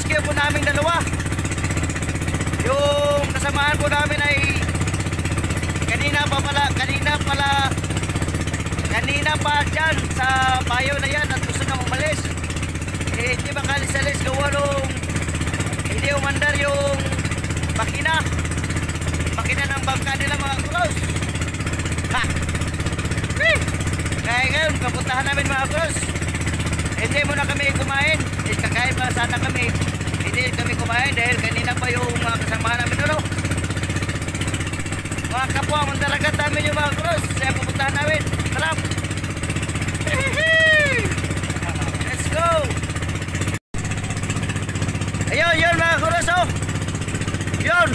na-rescue po namin dalawa. Yung kasamaan po namin ay kanina pa dyan sa bayo na yan at gusto na umalis. Eh, hindi makalis-alis gawa nung hindi umandar yung makina ng bangka nila mga cross. Ha! Kaya ngayon, kapuntahan namin mga cross. Hindi muna kami kumain. Kakain pa sana kami. Hindi kami kumain dahil kanina pa yung mga kasama namin doon. Mga kapwa, mandalagat namin yung mga cross. Kaya pupuntahan namin. Tara! Let's go! Ayun, yun mga cross, oh! Yun!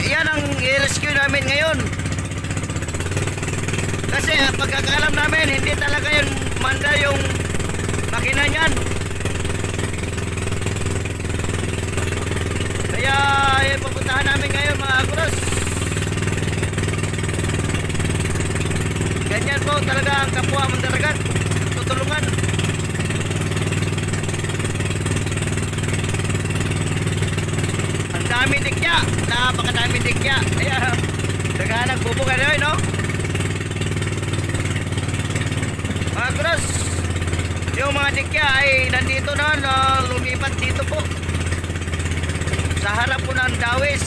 Yan ang i-rescue namin ngayon. Kasi pagkakalam namin, hindi talaga yun manda yung makina niyan. Kaya pupuntahan namin ngayon mga cross. Ganyan po talaga ang kapwa mandaragat. Tutulungan. Ang dami dikya. Napakadami dikya. Kaya naghanap bubukan na yun, no? Mga cross, yung mga dikya ay nandito na, lumipat dito po sa harap po ng Dawis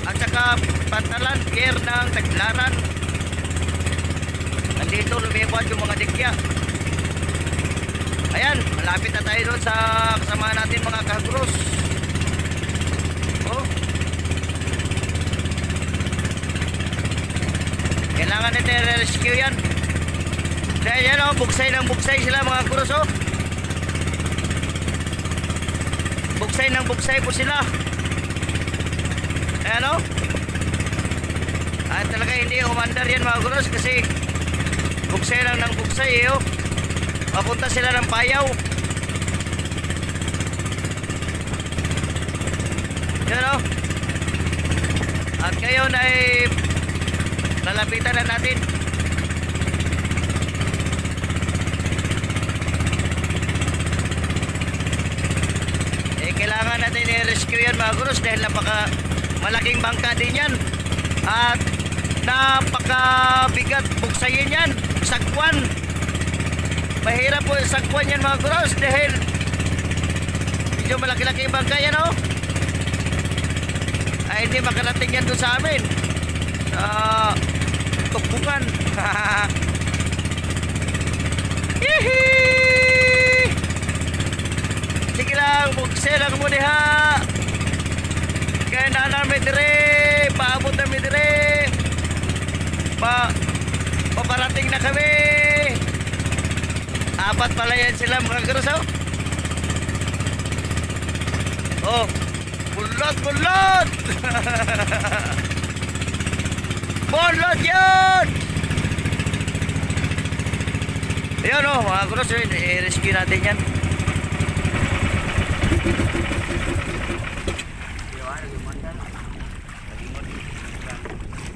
at saka Pantalan, pier ng Taglaran. Nandito lumipat yung mga dikya. Ayan, malapit na tayo doon sa kasama natin mga ka-cross. Oh, kailangan natin rescue yan. Dahil yan, oh, bugsay ng bugsay sila mga cross, oh. Bugsay ng bugsay po sila. Ayan, oh. At talaga hindi umandar yan mga cross kasi bugsay lang ng bugsay, eh, oh. Papunta sila ng Payaw. Yan, oh. At ngayon ay lalapitan na natin. Kailangan natin i-rescue yan mga cross dahil napaka malaking bangka din yan at napaka bigat buksayin yan, sagwan. Mahirap po sagwan yan mga cross dahil medyo malaki-laki yung bangka yan, oh. Ay hindi makarating yan doon sa amin sa tukbukan. Sige lang, buksay lang mo diha. Kaya na namin dire, paabot namin dire. Paparating na kami. Apat pala yan sila mga cross, oh. Oh, bulot. Bulot yun. Ayan, oh mga cross, i-rescue natin yan.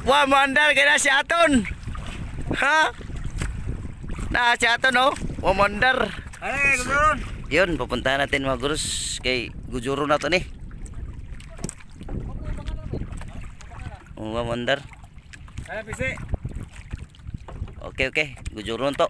Wah, mandar kaya si Aton. Ha? Na si Aton, oh. Wah, mandar. Ay, Gujuron. Yun, pupuntahan natin mga gurus kay Gujuron na to ni. Wah, mandar. Ay, pisi. Okay, Gujuron to.